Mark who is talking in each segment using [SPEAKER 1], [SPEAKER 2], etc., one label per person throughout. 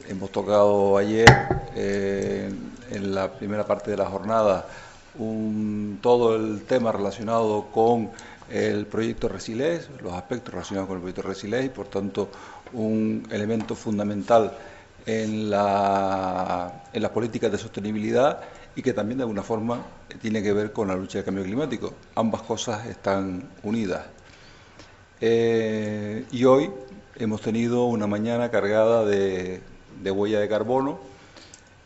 [SPEAKER 1] Hemos tocado ayer, en la primera parte de la jornada, todo el tema relacionado con el proyecto Resileix, los aspectos relacionados con el proyecto Resileix, y por tanto un elemento fundamental en las políticas de sostenibilidad y que también de alguna forma tiene que ver con la lucha del cambio climático. Ambas cosas están unidas. Y hoy hemos tenido una mañana cargada de huella de carbono,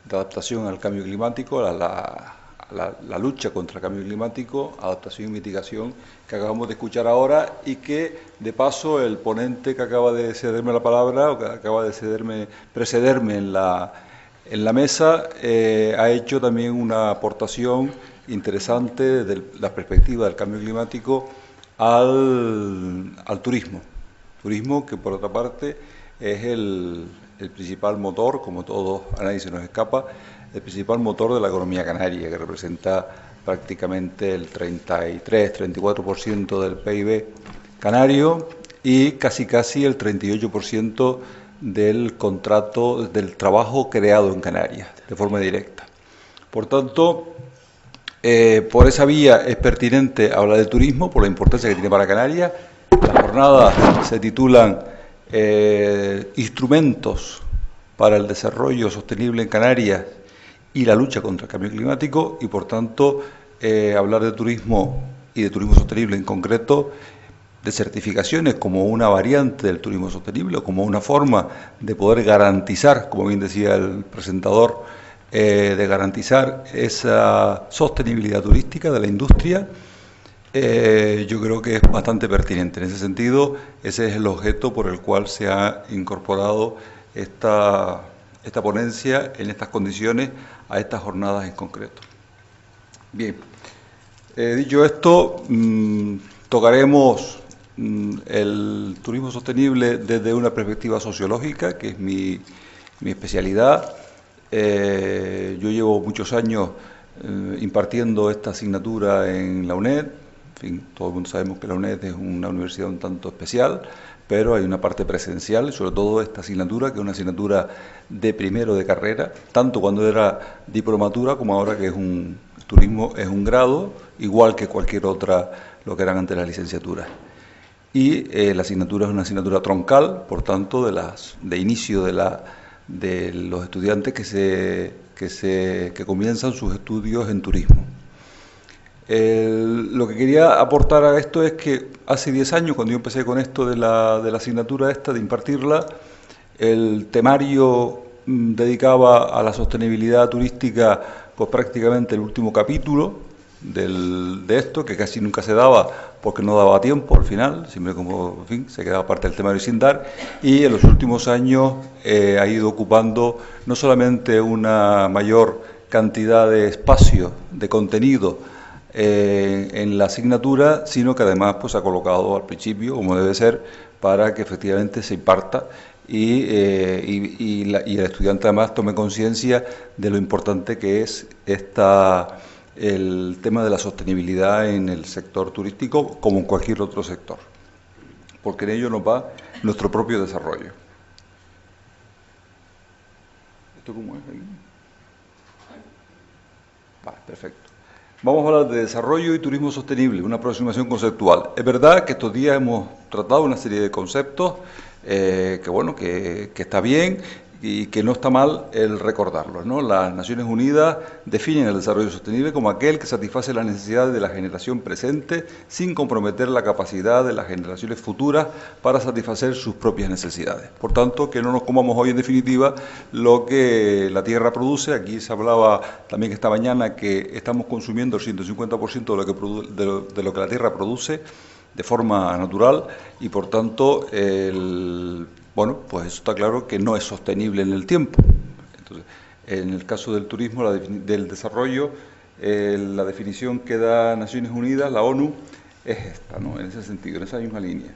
[SPEAKER 1] de adaptación al cambio climático, la lucha contra el cambio climático, adaptación y mitigación, que acabamos de escuchar ahora y que, de paso, el ponente que acaba de cederme la palabra, o que acaba de precederme en la mesa, ha hecho también una aportación interesante desde la perspectiva del cambio climático al turismo. Turismo que, por otra parte, es el principal motor, como todos, a nadie se nos escapa, el principal motor de la economía canaria, que representa prácticamente el 33-34% del PIB canario y casi el 38% del contrato, del trabajo creado en Canarias, de forma directa. Por tanto, por esa vía es pertinente hablar de turismo, por la importancia que tiene para Canarias. Las jornadas se titulan Instrumentos para el desarrollo sostenible en Canarias y la lucha contra el cambio climático, y por tanto hablar de turismo y de turismo sostenible en concreto, de certificaciones como una variante del turismo sostenible o como una forma de poder garantizar, como bien decía el presentador, de garantizar esa sostenibilidad turística de la industria. Yo creo que es bastante pertinente. En ese sentido, ese es el objeto por el cual se ha incorporado esta ponencia en estas condiciones a estas jornadas en concreto. Bien, dicho esto, tocaremos el turismo sostenible desde una perspectiva sociológica, que es mi especialidad. Yo llevo muchos años impartiendo esta asignatura en la UNED. En fin, todo el mundo sabemos que la UNED es una universidad un tanto especial, pero hay una parte presencial, sobre todo esta asignatura, que es una asignatura de primero de carrera, tanto cuando era diplomatura como ahora que turismo es un grado, igual que cualquier otra, lo que eran antes las licenciaturas. Y la asignatura es una asignatura troncal, por tanto, de inicio de los estudiantes que comienzan sus estudios en turismo. Lo que quería aportar a esto es que hace 10 años, cuando yo empecé con esto de la asignatura esta, de impartirla, el temario dedicaba a la sostenibilidad turística pues prácticamente el último capítulo de esto, que casi nunca se daba porque no daba tiempo al final, siempre como, en fin, se quedaba parte del temario sin dar, y en los últimos años ha ido ocupando no solamente una mayor cantidad de espacio, de contenido, en la asignatura, sino que además pues ha colocado al principio, como debe ser, para que efectivamente se imparta y el estudiante además tome conciencia de lo importante que es el tema de la sostenibilidad en el sector turístico, como en cualquier otro sector, porque en ello nos va nuestro propio desarrollo. ¿Esto cómo es ahí? Vale, perfecto. Vamos a hablar de desarrollo y turismo sostenible, una aproximación conceptual. Es verdad que estos días hemos tratado una serie de conceptos que está bien y que no está mal el recordarlos, ¿no? Las Naciones Unidas definen el desarrollo sostenible como aquel que satisface las necesidades de la generación presente sin comprometer la capacidad de las generaciones futuras para satisfacer sus propias necesidades. Por tanto, que no nos comamos hoy en definitiva lo que la Tierra produce. Aquí se hablaba también esta mañana que estamos consumiendo el 150% de lo que la Tierra produce de forma natural y por tanto bueno, pues eso está claro que no es sostenible en el tiempo. Entonces, en el caso del turismo, del desarrollo, la definición que da Naciones Unidas, la ONU, es esta, ¿no? En ese sentido, en esa misma línea.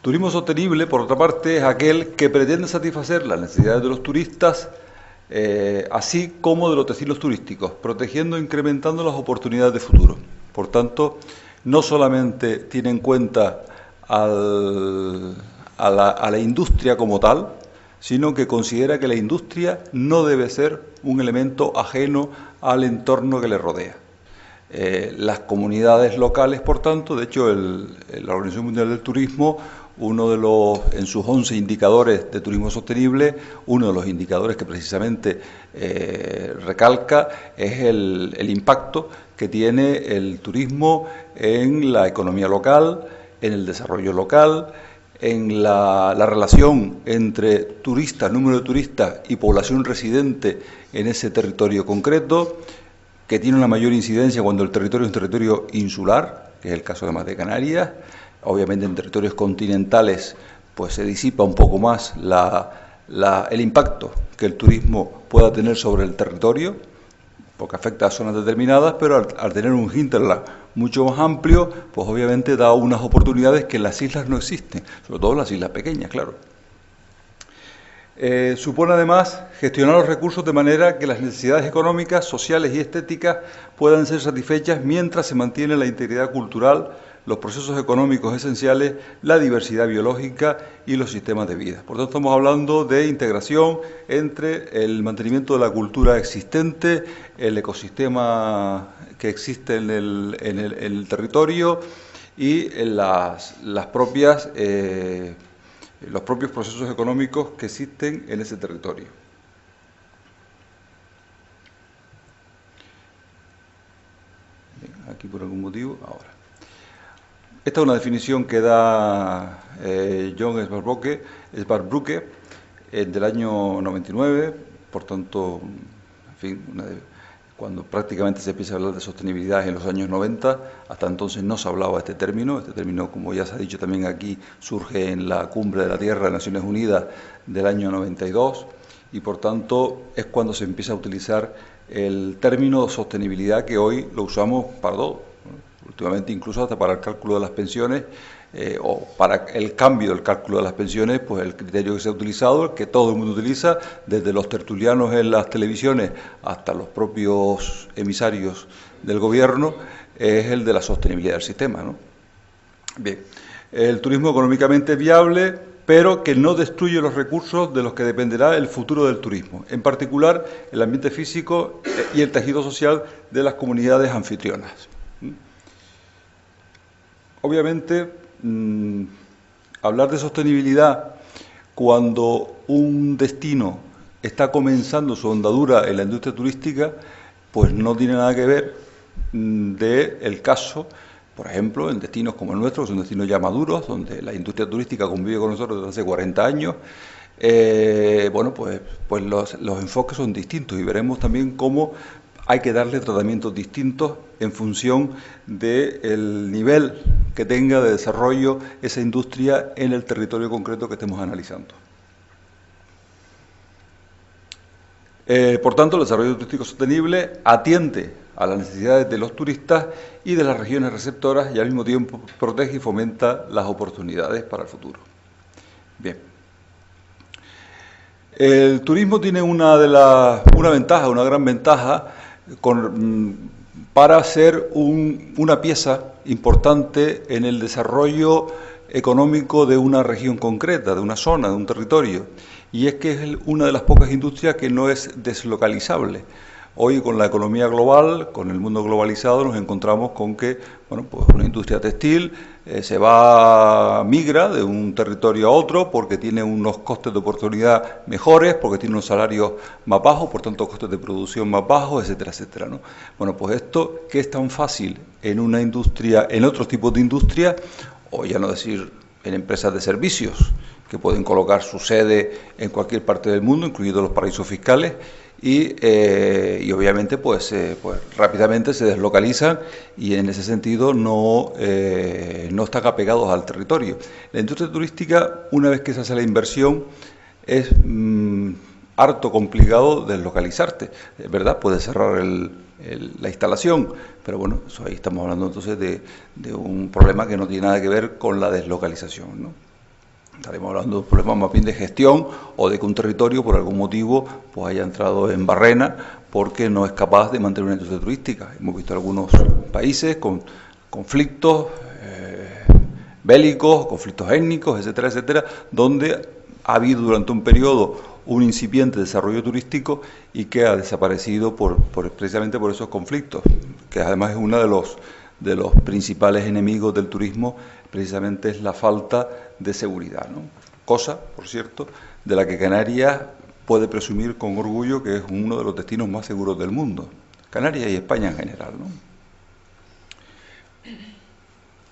[SPEAKER 1] Turismo sostenible, por otra parte, es aquel que pretende satisfacer las necesidades de los turistas, así como de los destinos turísticos, protegiendo e incrementando las oportunidades de futuro. Por tanto, no solamente tiene en cuenta a la industria como tal, sino que considera que la industria no debe ser un elemento ajeno al entorno que le rodea. Las comunidades locales, por tanto, de hecho, la Organización Mundial del Turismo, en sus 11 indicadores de turismo sostenible, uno de los indicadores que precisamente recalca es el impacto que tiene el turismo en la economía local, en el desarrollo local, en la relación entre turistas, número de turistas y población residente en ese territorio concreto, que tiene una mayor incidencia cuando el territorio es un territorio insular, que es el caso además de Canarias. Obviamente en territorios continentales pues se disipa un poco más el impacto que el turismo pueda tener sobre el territorio, porque afecta a zonas determinadas, pero al tener un hinterland mucho más amplio, pues obviamente da unas oportunidades que en las islas no existen, sobre todo en las islas pequeñas, claro. Supone además gestionar los recursos de manera que las necesidades económicas, sociales y estéticas puedan ser satisfechas mientras se mantiene la integridad cultural, los procesos económicos esenciales, la diversidad biológica y los sistemas de vida. Por tanto, estamos hablando de integración entre el mantenimiento de la cultura existente, el ecosistema que existe en el territorio y los propios procesos económicos que existen en ese territorio. Bien, aquí por algún motivo, ahora. Esta es una definición que da John Swartz del año 99, por tanto, en fin, cuando prácticamente se empieza a hablar de sostenibilidad en los años 90, hasta entonces no se hablaba de este término, como ya se ha dicho también aquí, surge en la Cumbre de la Tierra de Naciones Unidas del año 92, y por tanto es cuando se empieza a utilizar el término sostenibilidad, que hoy lo usamos para todo. Últimamente incluso hasta para el cálculo de las pensiones o para el cambio del cálculo de las pensiones, pues el criterio que se ha utilizado, el que todo el mundo utiliza, desde los tertulianos en las televisiones hasta los propios emisarios del gobierno, es el de la sostenibilidad del sistema, ¿no? Bien, el turismo económicamente viable, pero que no destruye los recursos de los que dependerá el futuro del turismo, en particular el ambiente físico y el tejido social de las comunidades anfitrionas. Obviamente, hablar de sostenibilidad cuando un destino está comenzando su andadura en la industria turística, pues no tiene nada que ver del caso, por ejemplo, en destinos como el nuestro, que son destinos ya maduros, donde la industria turística convive con nosotros desde hace 40 años. Bueno, pues los enfoques son distintos y veremos también cómo hay que darle tratamientos distintos en función del nivel que tenga de desarrollo esa industria en el territorio concreto que estemos analizando. Por tanto, el desarrollo turístico sostenible atiende a las necesidades de los turistas y de las regiones receptoras y al mismo tiempo protege y fomenta las oportunidades para el futuro. Bien. El turismo tiene una gran ventaja para ser una pieza importante en el desarrollo económico de una región concreta, de una zona, de un territorio, y es que es una de las pocas industrias que no es deslocalizable. Hoy, con la economía global, con el mundo globalizado, nos encontramos con que, bueno, pues una industria textil migra de un territorio a otro porque tiene unos costes de oportunidad mejores, porque tiene unos salarios más bajos, por tanto costes de producción más bajos, etcétera, etcétera, ¿no? Bueno, pues esto que es tan fácil en una industria, en otros tipos de industria, o ya no decir en empresas de servicios, que pueden colocar su sede en cualquier parte del mundo, incluidos los paraísos fiscales, y obviamente pues rápidamente se deslocalizan y en ese sentido no están apegados al territorio. La industria turística, una vez que se hace la inversión, es harto complicado deslocalizarte, ¿verdad? Puedes cerrar la instalación, pero bueno, eso ahí estamos hablando entonces de un problema que no tiene nada que ver con la deslocalización, ¿no? Estaremos hablando de un problema más bien de gestión o de que un territorio por algún motivo pues haya entrado en barrena porque no es capaz de mantener una industria turística. Hemos visto algunos países con conflictos bélicos, conflictos étnicos, etcétera, etcétera, donde ha habido durante un periodo un incipiente desarrollo turístico y que ha desaparecido precisamente por esos conflictos, que además es uno de los principales enemigos del turismo, precisamente es la falta de seguridad, ¿no? Cosa, por cierto, de la que Canarias puede presumir con orgullo que es uno de los destinos más seguros del mundo, Canarias y España en general, ¿no?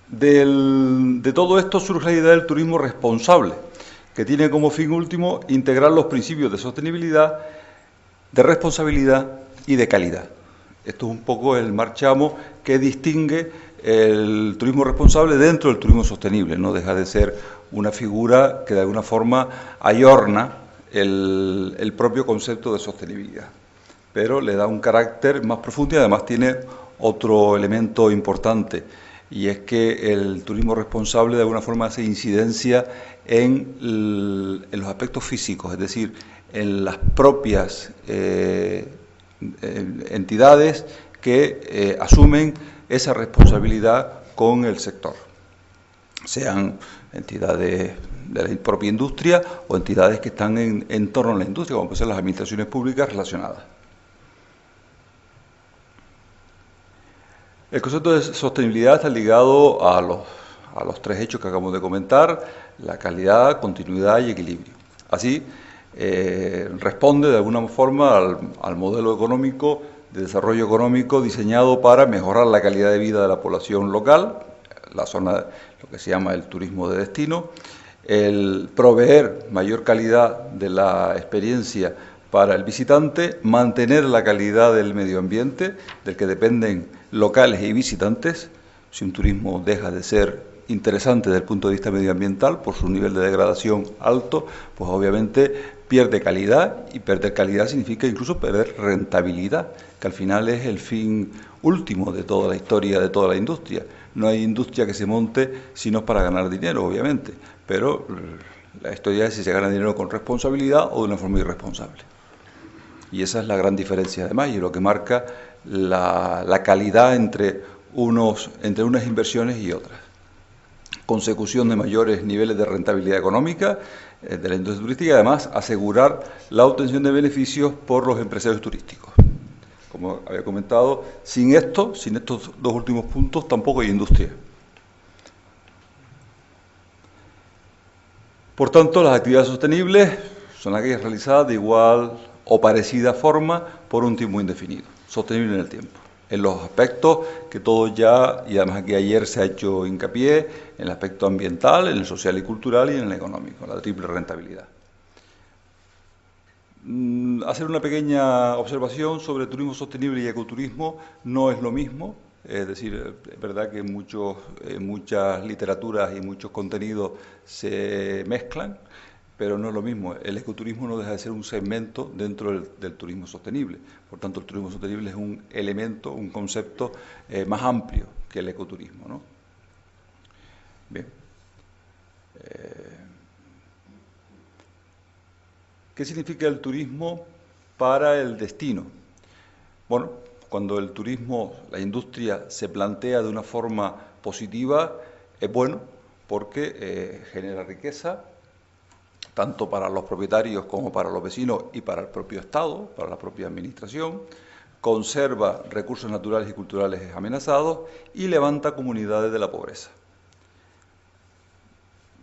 [SPEAKER 1] De todo esto surge la idea del turismo responsable, que tiene como fin último integrar los principios de sostenibilidad, de responsabilidad y de calidad. Esto es un poco el marchamo que distingue el turismo responsable dentro del turismo sostenible. No deja de ser una figura que de alguna forma ayorna el propio concepto de sostenibilidad, pero le da un carácter más profundo y además tiene otro elemento importante, y es que el turismo responsable de alguna forma hace incidencia en los aspectos físicos, es decir, en las propias entidades que asumen esa responsabilidad con el sector, sean entidades de la propia industria o entidades que están en torno a la industria, como pueden ser las administraciones públicas relacionadas. El concepto de sostenibilidad está ligado a los tres hechos que acabamos de comentar: la calidad, continuidad y equilibrio. Así, responde de alguna forma al modelo económico, de desarrollo económico diseñado para mejorar la calidad de vida de la población local, la zona, lo que se llama el turismo de destino, el proveer mayor calidad de la experiencia para el visitante, mantener la calidad del medio ambiente, del que dependen locales y visitantes. Si un turismo deja de ser interesante desde el punto de vista medioambiental por su nivel de degradación alto, pues obviamente pierde calidad, y perder calidad significa incluso perder rentabilidad, que al final es el fin último de toda la historia de toda la industria. No hay industria que se monte si no es para ganar dinero, obviamente, pero la historia es si se gana dinero con responsabilidad o de una forma irresponsable. Y esa es la gran diferencia además, y lo que marca la calidad entre unas inversiones y otras. Consecución de mayores niveles de rentabilidad económica de la industria turística, y además asegurar la obtención de beneficios por los empresarios turísticos. Como había comentado, sin estos dos últimos puntos tampoco hay industria. Por tanto, las actividades sostenibles son aquellas realizadas de igual o parecida forma por un tiempo indefinido, sostenible en el tiempo, en los aspectos que todos ya, y además aquí ayer se ha hecho hincapié, en el aspecto ambiental, en el social y cultural y en el económico, la triple rentabilidad. Hacer una pequeña observación sobre turismo sostenible y ecoturismo: no es lo mismo. Es decir, es verdad que muchas literaturas y muchos contenidos se mezclan, pero no es lo mismo. El ecoturismo no deja de ser un segmento dentro del turismo sostenible. Por tanto, el turismo sostenible es un elemento, un concepto más amplio que el ecoturismo, ¿no? Bien. ¿Qué significa el turismo para el destino? Bueno, cuando el turismo, la industria, se plantea de una forma positiva, es bueno porque genera riqueza, tanto para los propietarios como para los vecinos y para el propio Estado, para la propia administración, conserva recursos naturales y culturales amenazados y levanta comunidades de la pobreza.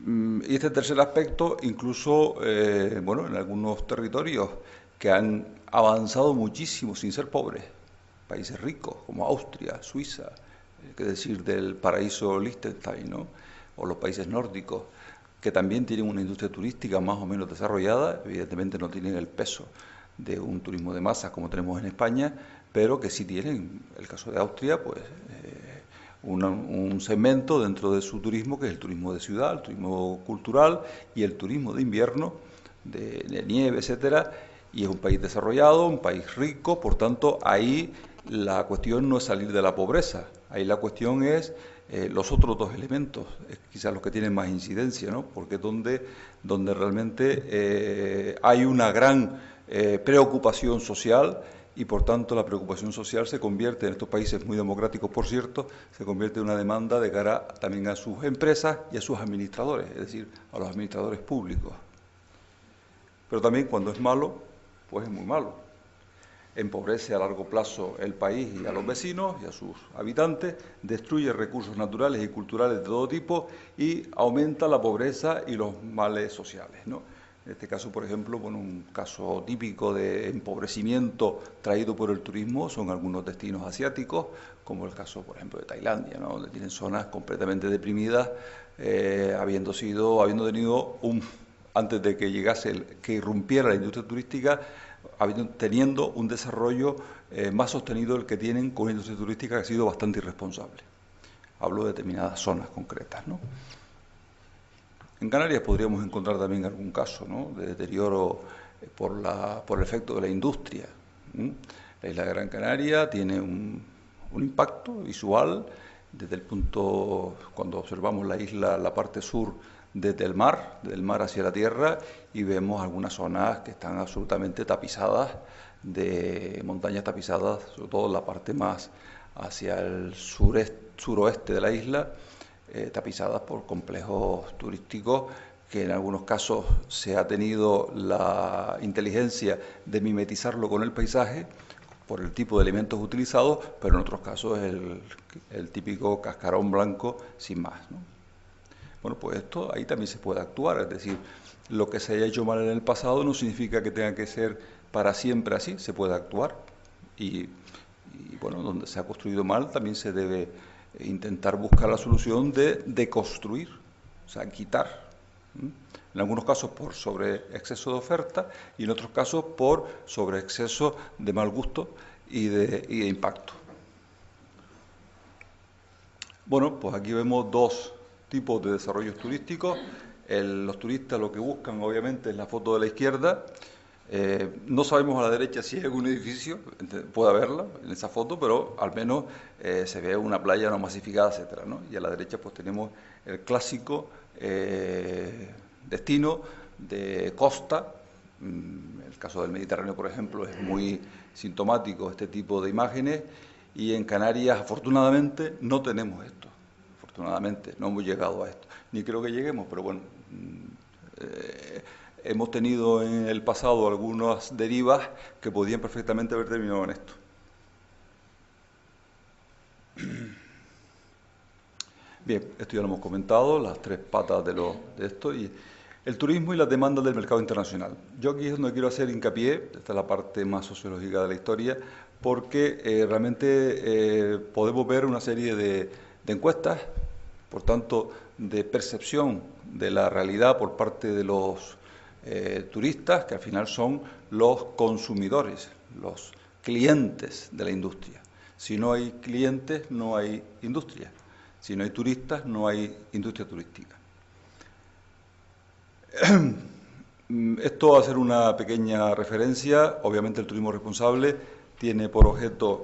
[SPEAKER 1] Y este tercer aspecto, incluso, en algunos territorios que han avanzado muchísimo sin ser pobres, países ricos como Austria, Suiza, qué decir del paraíso Liechtenstein, ¿no? O los países nórdicos, que también tienen una industria turística más o menos desarrollada. Evidentemente no tienen el peso de un turismo de masas como tenemos en España, pero que sí tienen, el caso de Austria, pues un segmento dentro de su turismo que es el turismo de ciudad, el turismo cultural y el turismo de invierno, de nieve, etcétera. Y es un país desarrollado, un país rico. Por tanto, ahí la cuestión no es salir de la pobreza, ahí la cuestión es los otros dos elementos, quizás los que tienen más incidencia, ¿no? Porque es donde realmente hay una gran preocupación social y por tanto la preocupación social se convierte, en estos países muy democráticos por cierto, se convierte en una demanda de cara también a sus empresas y a sus administradores, es decir, a los administradores públicos. Pero también cuando es malo, pues es muy malo. Empobrece a largo plazo el país y a los vecinos y a sus habitantes, destruye recursos naturales y culturales de todo tipo y aumenta la pobreza y los males sociales, ¿no? En este caso, por ejemplo, bueno, un caso típico de empobrecimiento traído por el turismo son algunos destinos asiáticos, como el caso, por ejemplo, de Tailandia, ¿no? Donde tienen zonas completamente deprimidas, habiendo tenido antes de que llegase, que irrumpiera la industria turística, teniendo un desarrollo más sostenido del que tienen con una industria turística que ha sido bastante irresponsable. Hablo de determinadas zonas concretas, ¿no? En Canarias podríamos encontrar también algún caso, ¿no?, de deterioro por el efecto de la industria. La isla de Gran Canaria tiene un impacto visual desde el punto, cuando observamos la isla, la parte sur, desde el mar hacia la tierra, y vemos algunas zonas que están absolutamente tapizadas, de montañas tapizadas, sobre todo la parte más hacia el suroeste de la isla, tapizadas por complejos turísticos que en algunos casos se ha tenido la inteligencia de mimetizarlo con el paisaje por el tipo de elementos utilizados, pero en otros casos es el típico cascarón blanco sin más, ¿no? Bueno, pues esto ahí también se puede actuar, es decir, lo que se haya hecho mal en el pasado no significa que tenga que ser para siempre así, se puede actuar y bueno, donde se ha construido mal también se debe intentar buscar la solución de deconstruir, o sea, quitar. En algunos casos por sobre exceso de oferta y en otros casos por sobre exceso de mal gusto y de impacto. Bueno, pues aquí vemos dos tipos de desarrollos turísticos. Los turistas lo que buscan obviamente es la foto de la izquierda. No sabemos a la derecha si hay algún edificio, puede haberla en esa foto, pero al menos se ve una playa no masificada, etcétera, ¿no? Y a la derecha pues tenemos el clásico destino de costa. El caso del Mediterráneo, por ejemplo, es muy sintomático este tipo de imágenes, y en Canarias afortunadamente no tenemos esto. Afortunadamente no hemos llegado a esto, ni creo que lleguemos, pero bueno, hemos tenido en el pasado algunas derivas que podían perfectamente haber terminado en esto. Bien, esto ya lo hemos comentado, las tres patas de esto, y el turismo y las demandas del mercado internacional. Yo aquí es donde quiero hacer hincapié, esta es la parte más sociológica de la historia, porque realmente podemos ver una serie de encuestas, por tanto, de percepción de la realidad por parte de los turistas, que al final son los consumidores, los clientes de la industria. Si no hay clientes, no hay industria. Si no hay turistas, no hay industria turística. Esto va a ser una pequeña referencia. Obviamente el turismo responsable tiene por objeto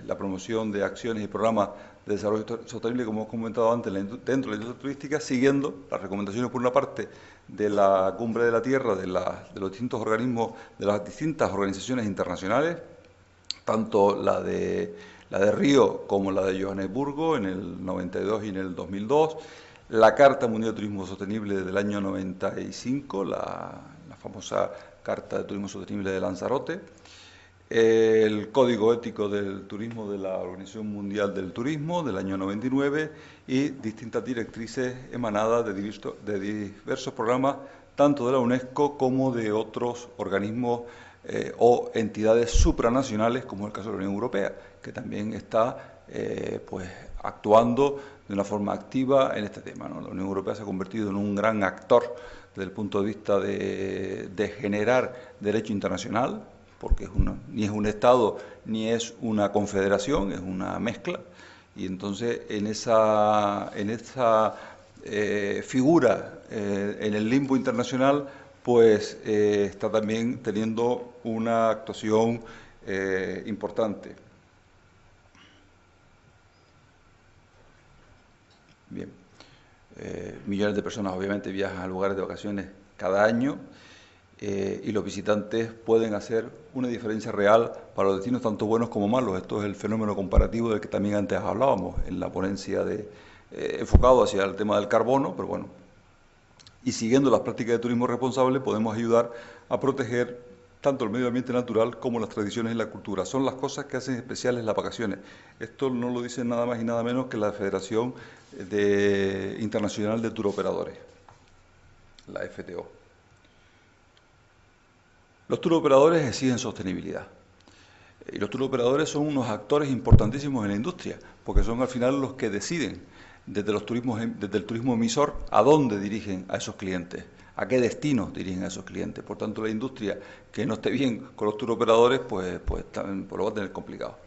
[SPEAKER 1] la promoción de acciones y programas de desarrollo sostenible, como hemos comentado antes, dentro de la industria turística, siguiendo las recomendaciones, por una parte, de la Cumbre de la Tierra, de los distintos organismos, de las distintas organizaciones internacionales, tanto la de Río como la de Johannesburgo en el 92 y en el 2002, la Carta Mundial de Turismo Sostenible del año 95, la famosa Carta de Turismo Sostenible de Lanzarote, el Código Ético del Turismo de la Organización Mundial del Turismo del año 99 y distintas directrices emanadas de diversos programas, tanto de la UNESCO como de otros organismos o entidades supranacionales, como el caso de la Unión Europea, que también está pues actuando de una forma activa en este tema, ¿no? La Unión Europea se ha convertido en un gran actor desde el punto de vista de generar derecho internacional, porque ni es un Estado ni es una confederación, es una mezcla, y entonces en esa figura en el limbo internacional, pues está también teniendo una actuación importante. Bien, millones de personas obviamente viajan a lugares de vacaciones cada año, y los visitantes pueden hacer una diferencia real para los destinos tanto buenos como malos. Esto es el fenómeno comparativo del que también antes hablábamos en la ponencia enfocado hacia el tema del carbono, pero bueno, y siguiendo las prácticas de turismo responsable podemos ayudar a proteger tanto el medio ambiente natural como las tradiciones y la cultura. Son las cosas que hacen especiales las vacaciones. Esto no lo dice nada más y nada menos que la Federación Internacional de Turoperadores, la FTO. Los turoperadores exigen sostenibilidad. Y los turoperadores son unos actores importantísimos en la industria, porque son al final los que deciden desde el turismo emisor a dónde dirigen a esos clientes, a qué destinos dirigen a esos clientes. Por tanto, la industria que no esté bien con los turoperadores, pues lo va a tener complicado.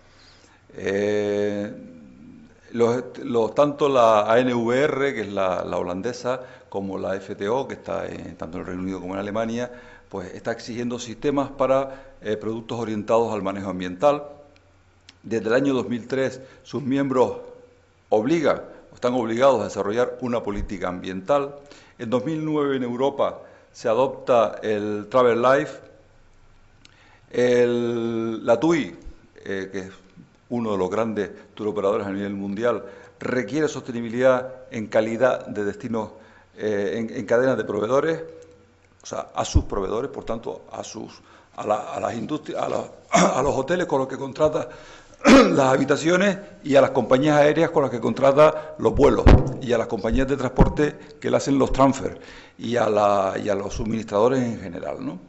[SPEAKER 1] Tanto la ANVR, que es la holandesa, como la FTO, que está tanto en el Reino Unido como en Alemania, pues está exigiendo sistemas para productos orientados al manejo ambiental. Desde el año 2003, sus miembros están obligados a desarrollar una política ambiental. En 2009 en Europa se adopta el Travel Life. La TUI, que es uno de los grandes turoperadores a nivel mundial, requiere sostenibilidad en calidad de destinos, en cadenas de proveedores, o sea, a sus proveedores, por tanto, a las industrias, a los hoteles con los que contrata las habitaciones y a las compañías aéreas con las que contrata los vuelos y a las compañías de transporte que le hacen los transfers y a los suministradores en general, ¿no?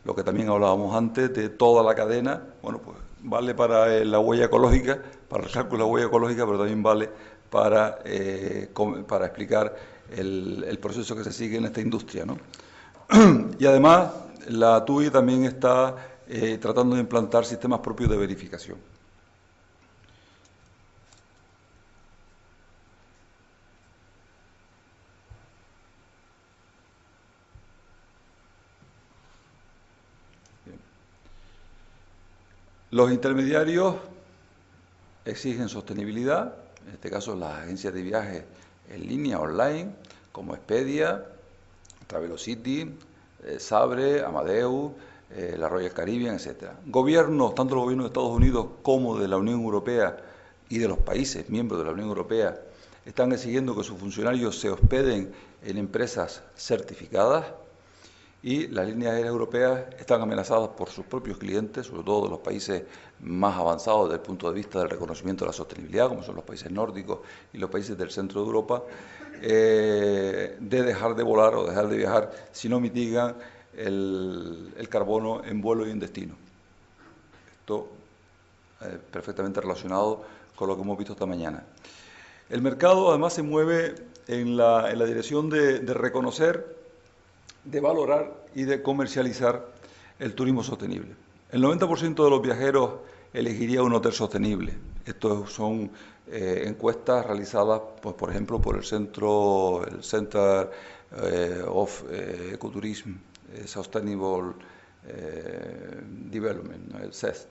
[SPEAKER 1] Lo que también hablábamos antes de toda la cadena, bueno, pues vale para la huella ecológica, para el cálculo de la huella ecológica, pero también vale para explicar el proceso que se sigue en esta industria, ¿no? Y además, la TUI también está tratando de implantar sistemas propios de verificación. Bien. Los intermediarios exigen sostenibilidad, en este caso las agencias de viajes en línea, online, como Expedia, Travelocity, Sabre, Amadeus, la Royal Caribbean, etc. Gobiernos, tanto los gobiernos de Estados Unidos como de la Unión Europea y de los países miembros de la Unión Europea, están exigiendo que sus funcionarios se hospeden en empresas certificadas y las líneas aéreas europeas están amenazadas por sus propios clientes, sobre todo de los países más avanzados desde el punto de vista del reconocimiento de la sostenibilidad, como son los países nórdicos y los países del centro de Europa, de dejar de volar o dejar de viajar si no mitigan el carbono en vuelo y en destino. Esto perfectamente relacionado con lo que hemos visto esta mañana. El mercado además se mueve en la dirección de reconocer, de valorar y de comercializar el turismo sostenible. El 90% de los viajeros elegiría un hotel sostenible. Estos son encuestas realizadas, pues, por ejemplo, por el Center of Ecotourism Sustainable Development, ¿no? El CEST.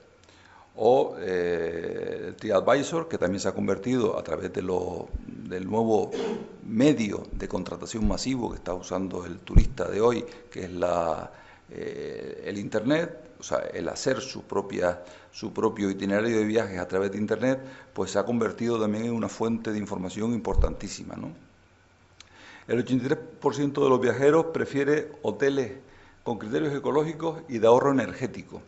[SPEAKER 1] O el TripAdvisor, que también se ha convertido a través del nuevo medio de contratación masivo que está usando el turista de hoy, que es el Internet, o sea, el hacer su propio itinerario de viajes a través de Internet, pues se ha convertido también en una fuente de información importantísima, ¿no? El 83% de los viajeros prefiere hoteles con criterios ecológicos y de ahorro energético.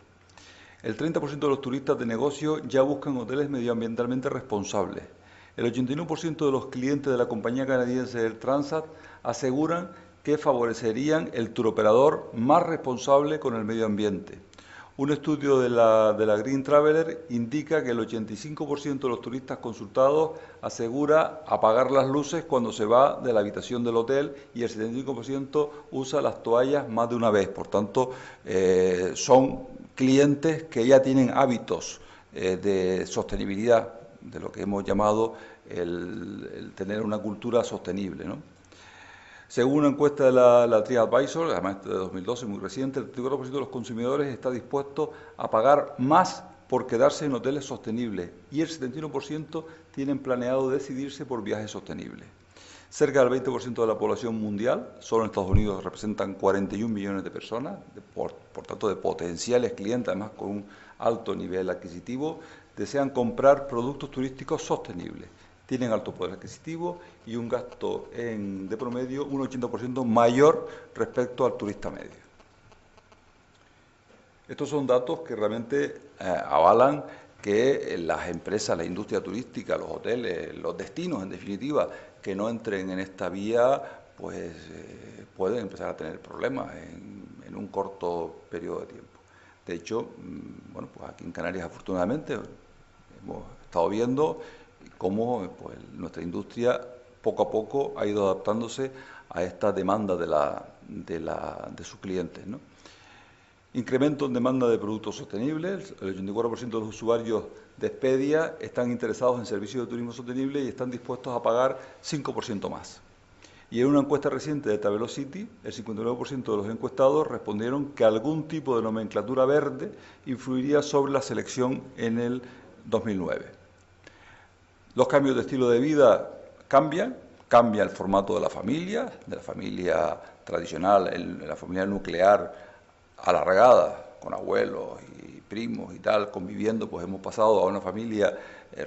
[SPEAKER 1] El 30% de los turistas de negocio ya buscan hoteles medioambientalmente responsables. El 81% de los clientes de la compañía canadiense Air Transat aseguran que favorecerían el turoperador más responsable con el medio ambiente. Un estudio de la Green Traveler indica que el 85% de los turistas consultados asegura apagar las luces cuando se va de la habitación del hotel y el 75% usa las toallas más de una vez. Por tanto, son clientes que ya tienen hábitos de sostenibilidad, de lo que hemos llamado el tener una cultura sostenible, ¿no? Según una encuesta de la TripAdvisor, además de 2012, muy reciente, el 34% de los consumidores está dispuesto a pagar más por quedarse en hoteles sostenibles y el 71% tienen planeado decidirse por viajes sostenibles. Cerca del 20% de la población mundial, solo en Estados Unidos representan 41 millones de personas, por tanto de potenciales clientes, además con un alto nivel adquisitivo, desean comprar productos turísticos sostenibles. Tienen alto poder adquisitivo y un gasto de promedio un 80% mayor respecto al turista medio. Estos son datos que realmente avalan que las empresas, la industria turística, los hoteles, los destinos, en definitiva, que no entren en esta vía, pues pueden empezar a tener problemas en un corto periodo de tiempo. De hecho, bueno, pues aquí en Canarias, afortunadamente, hemos estado viendo cómo pues, nuestra industria poco a poco ha ido adaptándose a esta demanda de sus clientes, ¿no? Incremento en demanda de productos sostenibles. El 84% de los usuarios de Expedia están interesados en servicios de turismo sostenible y están dispuestos a pagar 5% más. Y en una encuesta reciente de Travelocity, el 59% de los encuestados respondieron que algún tipo de nomenclatura verde influiría sobre la selección en el 2009. Los cambios de estilo de vida cambia el formato de la familia tradicional, la familia nuclear alargada, con abuelos y primos y tal, conviviendo, pues hemos pasado a una familia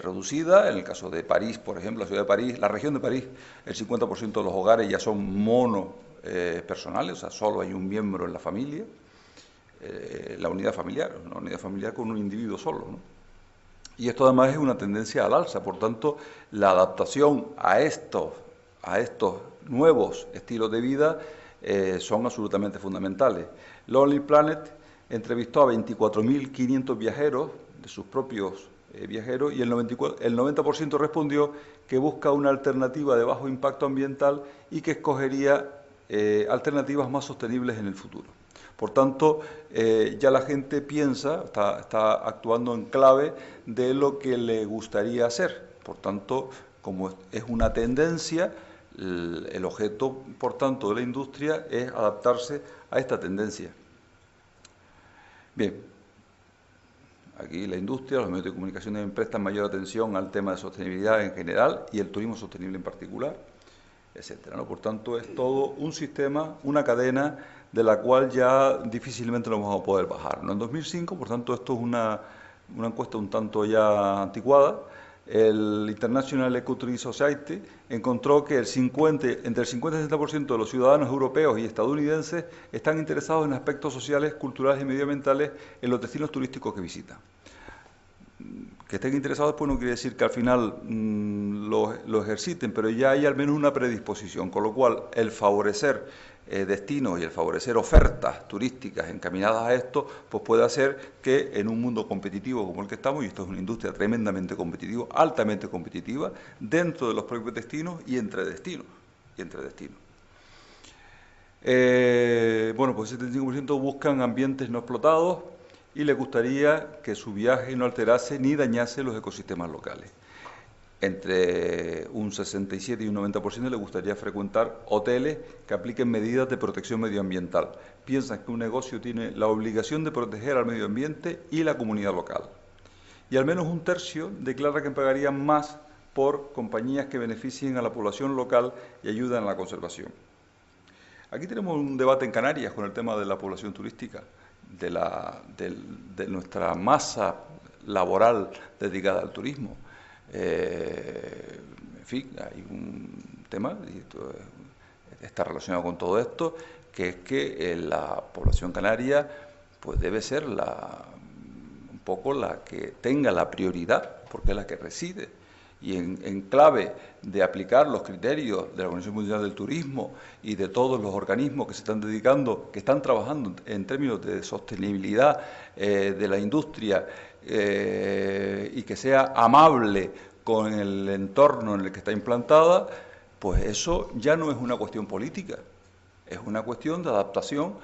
[SPEAKER 1] reducida. En el caso de París, por ejemplo, la ciudad de París, la región de París, el 50% de los hogares ya son monopersonales, o sea, solo hay un miembro en la familia, una unidad familiar con un individuo solo, ¿no? Y esto además es una tendencia al alza, por tanto, la adaptación a estos nuevos estilos de vida son absolutamente fundamentales. Lonely Planet entrevistó a 24.500 viajeros, de sus propios viajeros, y el 90% respondió que busca una alternativa de bajo impacto ambiental y que escogería alternativas más sostenibles en el futuro. Por tanto, ya la gente piensa, está actuando en clave de lo que le gustaría hacer. Por tanto, como es una tendencia, el objeto, por tanto, de la industria es adaptarse a esta tendencia. Bien, aquí la industria, los medios de comunicación deben prestar mayor atención al tema de sostenibilidad en general y el turismo sostenible en particular, etcétera, ¿no? Por tanto, es todo un sistema, una cadena de la cual ya difícilmente lo vamos a poder bajar, ¿no? En 2005, por tanto, esto es una encuesta un tanto ya anticuada. El International Ecotourism Society encontró que entre el 50 y el 60% de los ciudadanos europeos y estadounidenses están interesados en aspectos sociales, culturales y medioambientales en los destinos turísticos que visitan. Que estén interesados después no quiere decir que al final lo ejerciten, pero ya hay al menos una predisposición, con lo cual el favorecer destinos y el favorecer ofertas turísticas encaminadas a esto, pues puede hacer que en un mundo competitivo como el que estamos, y esto es una industria tremendamente competitiva, altamente competitiva, dentro de los propios destinos y entre destinos. Bueno, pues el 75% buscan ambientes no explotados y les gustaría que su viaje no alterase ni dañase los ecosistemas locales. Entre un 67 y un 90% les gustaría frecuentar hoteles que apliquen medidas de protección medioambiental. Piensan que un negocio tiene la obligación de proteger al medio ambiente y la comunidad local. Y al menos un tercio declara que pagarían más por compañías que beneficien a la población local y ayuden a la conservación. Aquí tenemos un debate en Canarias con el tema de la población turística, de nuestra masa laboral dedicada al turismo. En fin, hay un tema, y esto está relacionado con todo esto, que es que la población canaria pues debe ser un poco la que tenga la prioridad, porque es la que reside. Y en clave de aplicar los criterios de la Organización Mundial del Turismo y de todos los organismos que se están dedicando, que están trabajando en términos de sostenibilidad de la industria y que sea amable con el entorno en el que está implantada, pues eso ya no es una cuestión política, es una cuestión de adaptación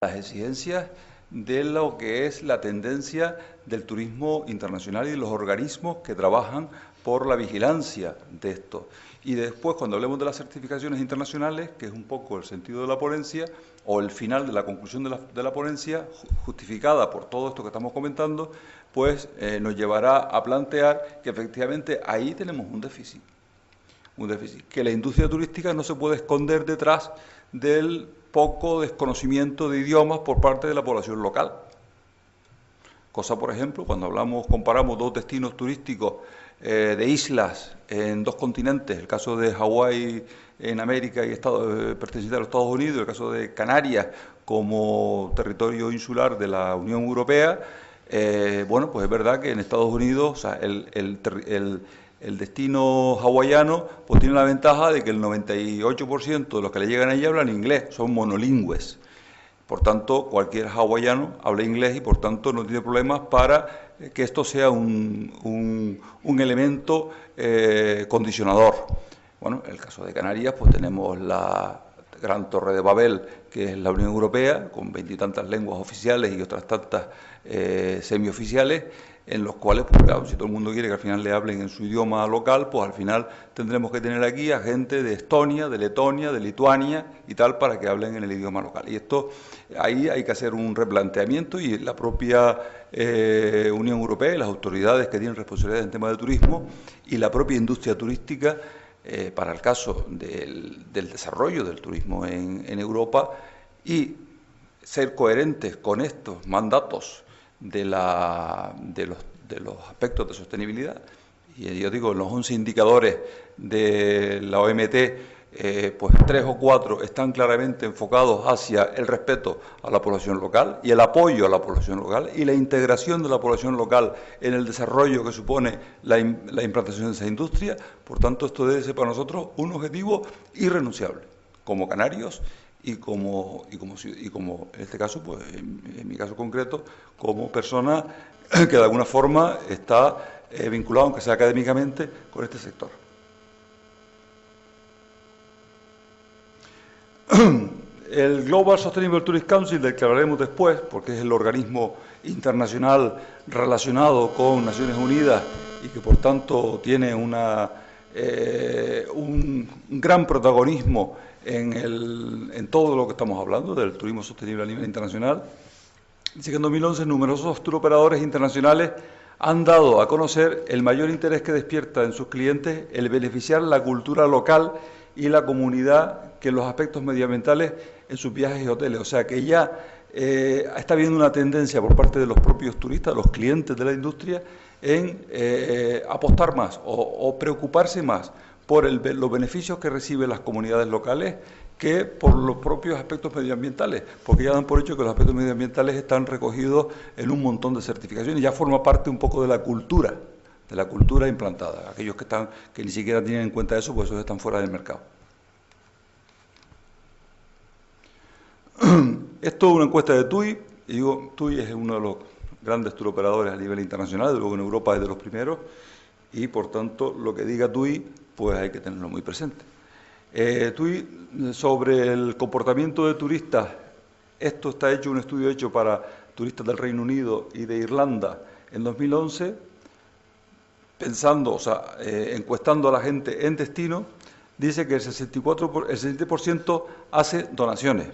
[SPEAKER 1] a las exigencias de lo que es la tendencia del turismo internacional y de los organismos que trabajan por la vigilancia de esto. Y después, cuando hablemos de las certificaciones internacionales, que es un poco el sentido de la ponencia, o el final de la conclusión de la ponencia, justificada por todo esto que estamos comentando, pues nos llevará a plantear que efectivamente ahí tenemos un déficit. un déficit. Que la industria turística no se puede esconder detrás del poco desconocimiento de idiomas por parte de la población local. Cosa, por ejemplo, cuando comparamos dos destinos turísticos de islas en dos continentes, el caso de Hawái en América y perteneciente a los Estados Unidos, el caso de Canarias como territorio insular de la Unión Europea, bueno, pues es verdad que en Estados Unidos, o sea, el destino hawaiano pues tiene la ventaja de que el 98% de los que le llegan allí hablan inglés, son monolingües. Por tanto, cualquier hawaiano habla inglés y por tanto no tiene problemas para que esto sea un elemento condicionador. Bueno, en el caso de Canarias, pues tenemos la Gran Torre de Babel, que es la Unión Europea, con 20 y tantas lenguas oficiales y otras tantas semioficiales, en los cuales, pues claro, si todo el mundo quiere que al final le hablen en su idioma local, pues al final tendremos que tener aquí a gente de Estonia, de Letonia, de Lituania y tal, para que hablen en el idioma local. Y esto, ahí hay que hacer un replanteamiento y la propia Unión Europea y las autoridades que tienen responsabilidad en temas de turismo y la propia industria turística, para el caso del desarrollo del turismo en Europa y ser coherentes con estos mandatos de los aspectos de sostenibilidad. Y yo digo, los 11 indicadores de la OMT, pues 3 o 4 están claramente enfocados hacia el respeto a la población local y el apoyo a la población local y la integración de la población local en el desarrollo que supone la implantación de esa industria. Por tanto, esto debe ser para nosotros un objetivo irrenunciable, como canarios y como en este caso, pues en mi caso concreto, como persona que de alguna forma está vinculado, aunque sea académicamente, con este sector. El Global Sustainable Tourist Council, del que hablaremos después, porque es el organismo internacional relacionado con Naciones Unidas y que por tanto tiene un gran protagonismo en todo lo que estamos hablando del turismo sostenible a nivel internacional. Dice que en 2011 numerosos turoperadores internacionales han dado a conocer el mayor interés que despierta en sus clientes el beneficiar la cultura local y la comunidad que los aspectos medioambientales en sus viajes y hoteles. O sea que ya está habiendo una tendencia por parte de los propios turistas, los clientes de la industria, en apostar más o preocuparse más por los beneficios que reciben las comunidades locales que por los propios aspectos medioambientales, porque ya dan por hecho que los aspectos medioambientales están recogidos en un montón de certificaciones, ya forma parte un poco de la cultura implantada. Aquellos que ni siquiera tienen en cuenta eso, pues esos están fuera del mercado. Esto es una encuesta de TUI, y digo, TUI es uno de los grandes turoperadores a nivel internacional, de luego en Europa es de los primeros, y por tanto lo que diga TUI, pues hay que tenerlo muy presente. TUI, sobre el comportamiento de turistas, esto está hecho, un estudio hecho para turistas del Reino Unido y de Irlanda en 2011, encuestando a la gente en destino, dice que el 60% hace donaciones,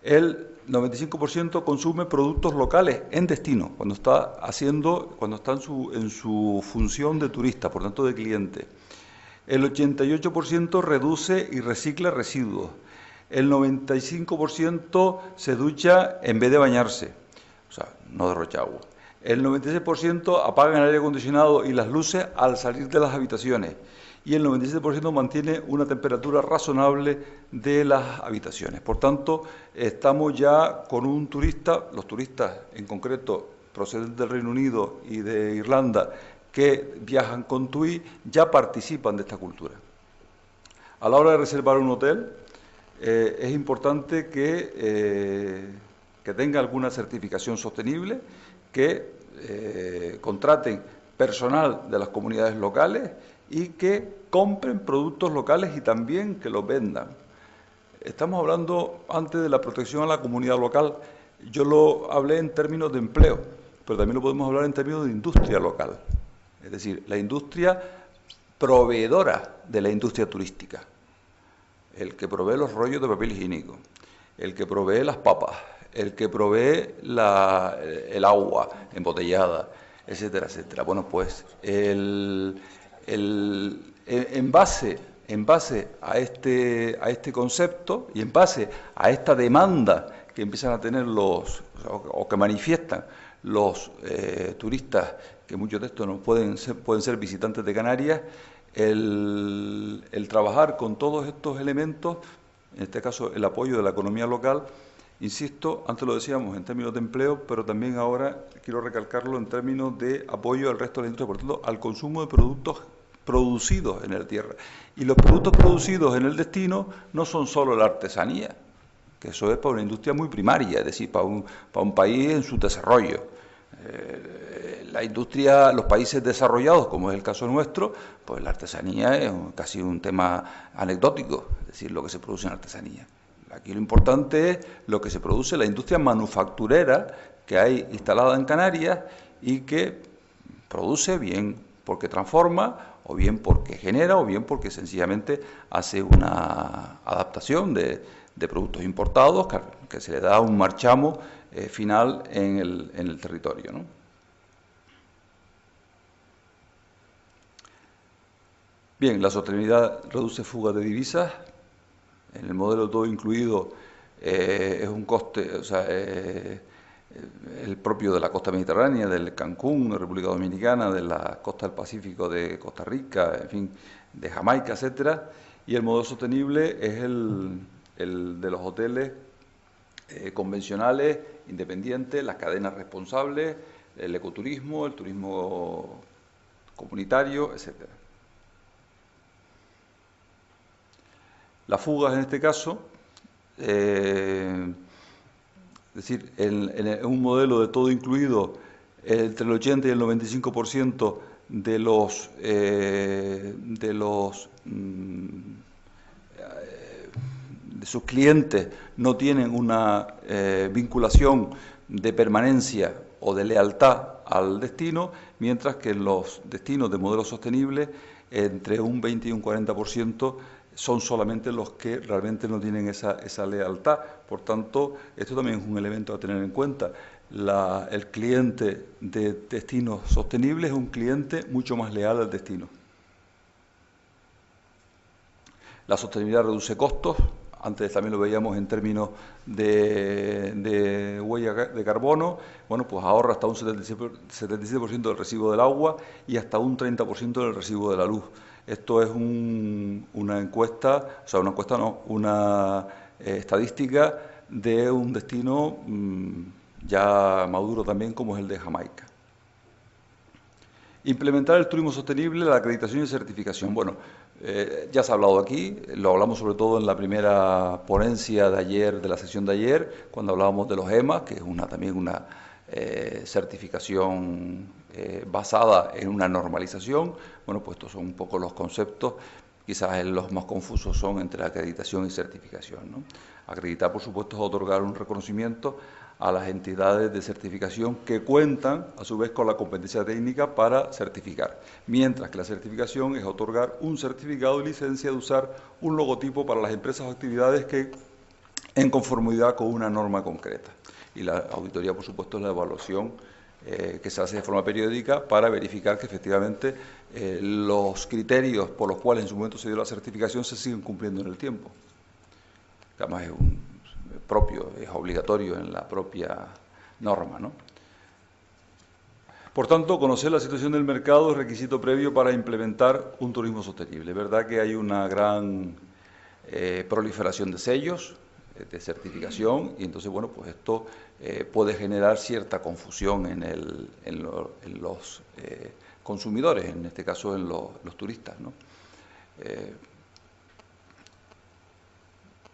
[SPEAKER 1] el 95% consume productos locales en destino, cuando está en su función de turista, por tanto de cliente. El 88% reduce y recicla residuos. El 95% se ducha en vez de bañarse, o sea, no derrocha agua. El 96% apaga el aire acondicionado y las luces al salir de las habitaciones. Y el 97% mantiene una temperatura razonable de las habitaciones. Por tanto, estamos ya con un turista, los turistas en concreto procedentes del Reino Unido y de Irlanda, que viajan con TUI, ya participan de esta cultura. A la hora de reservar un hotel, es importante que tenga alguna certificación sostenible, que contraten personal de las comunidades locales y que compren productos locales y también que los vendan. Estamos hablando antes de la protección a la comunidad local. Yo lo hablé en términos de empleo, pero también lo podemos hablar en términos de industria local. Es decir, la industria proveedora de la industria turística. El que provee los rollos de papel higiénico, el que provee las papas, el que provee el agua embotellada, etcétera, etcétera. Bueno, pues en base en base a este concepto y en base a esta demanda que empiezan a tener o que manifiestan los turistas, que muchos de estos no pueden ser visitantes de Canarias, el trabajar con todos estos elementos, en este caso el apoyo de la economía local, insisto, antes lo decíamos en términos de empleo, pero también ahora quiero recalcarlo en términos de apoyo al resto de la industria, por tanto, al consumo de productos producidos en la tierra. Y los productos producidos en el destino no son solo la artesanía, que eso es para una industria muy primaria, es decir, para un país en su desarrollo. La industria, los países desarrollados, como es el caso nuestro, pues la artesanía es casi un tema anecdótico, es decir, lo que se produce en artesanía. Aquí lo importante es lo que se produce, la industria manufacturera que hay instalada en Canarias y que produce bien porque transforma, o bien porque genera, o bien porque sencillamente hace una adaptación de productos importados que se le da un marchamo final en el territorio, ¿no? Bien, la sostenibilidad reduce fugas de divisas. En el modelo todo incluido es un coste, o sea, el propio de la costa mediterránea, del Cancún, de República Dominicana, de la costa del Pacífico de Costa Rica, en fin, de Jamaica, etcétera. Y el modelo sostenible es el de los hoteles convencionales, independientes, las cadenas responsables, el ecoturismo, el turismo comunitario, etcétera. Las fugas en este caso, es decir, en un modelo de todo incluido, entre el 80 y el 95% de sus clientes no tienen una vinculación de permanencia o de lealtad al destino, mientras que en los destinos de modelo sostenible, entre un 20 y un 40% son solamente los que realmente no tienen esa lealtad. Por tanto, esto también es un elemento a tener en cuenta. El cliente de destinos sostenibles es un cliente mucho más leal al destino. La sostenibilidad reduce costos. Antes también lo veíamos en términos de huella de carbono. Bueno, pues ahorra hasta un 77% del recibo del agua y hasta un 30% del recibo de la luz. Esto es una encuesta, o sea, una encuesta no, una estadística de un destino ya maduro también como es el de Jamaica. Implementar el turismo sostenible, la acreditación y certificación. Bueno, ya se ha hablado aquí, lo hablamos sobre todo en la primera ponencia de ayer, de la sesión de ayer, cuando hablábamos de los EMA, que es también una certificación basada en una normalización. Bueno, pues estos son un poco los conceptos, quizás los más confusos son entre acreditación y certificación, ¿no? Acreditar, por supuesto, es otorgar un reconocimiento a las entidades de certificación que cuentan, a su vez, con la competencia técnica para certificar, mientras que la certificación es otorgar un certificado de licencia de usar un logotipo para las empresas o actividades que en conformidad con una norma concreta. Y la auditoría, por supuesto, es la evaluación que se hace de forma periódica para verificar que efectivamente los criterios por los cuales en su momento se dio la certificación se siguen cumpliendo en el tiempo. Que además es es obligatorio en la propia norma, ¿no? Por tanto, conocer la situación del mercado es requisito previo para implementar un turismo sostenible. Es verdad que hay una gran proliferación de sellos, de certificación, y entonces, bueno, pues esto puede generar cierta confusión en los consumidores, en este caso en los turistas, ¿no?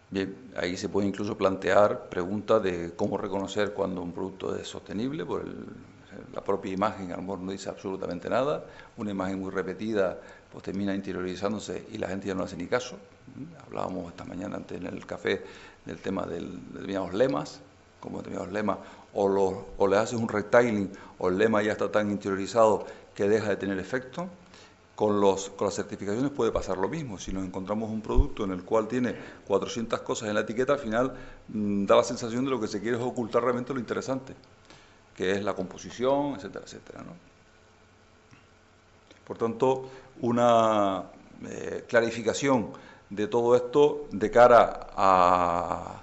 [SPEAKER 1] Bien, ahí se puede incluso plantear preguntas de cómo reconocer cuando un producto es sostenible, por la propia imagen a lo mejor no dice absolutamente nada, una imagen muy repetida pues termina interiorizándose y la gente ya no hace ni caso. Hablábamos esta mañana antes en el café del tema de determinados lemas, como determinados lemas, o le haces un restyling o el lema ya está tan interiorizado que deja de tener efecto. Con las certificaciones puede pasar lo mismo. Si nos encontramos un producto en el cual tiene 400 cosas en la etiqueta, al final da la sensación de lo que se quiere es ocultar realmente lo interesante, que es la composición, etcétera, etcétera, ¿no? Por tanto, clarificación de todo esto de cara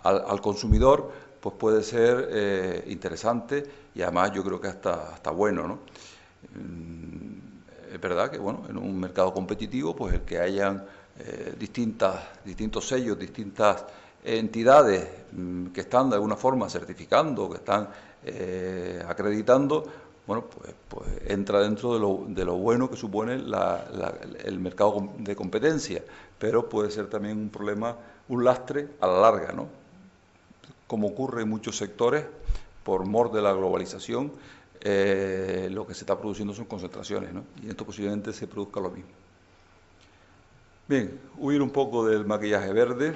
[SPEAKER 1] al consumidor, pues puede ser interesante y además yo creo que hasta bueno, ¿no? Es verdad que, bueno, en un mercado competitivo, pues el que hayan distintos sellos, distintas entidades que están de alguna forma certificando, que están acreditando, bueno, pues entra dentro de lo bueno que supone el mercado de competencia, pero puede ser también un problema, un lastre a la larga, ¿no? Como ocurre en muchos sectores, por mor de la globalización, lo que se está produciendo son concentraciones, ¿no? Y esto posiblemente se produzca lo mismo. Bien, huir un poco del maquillaje verde.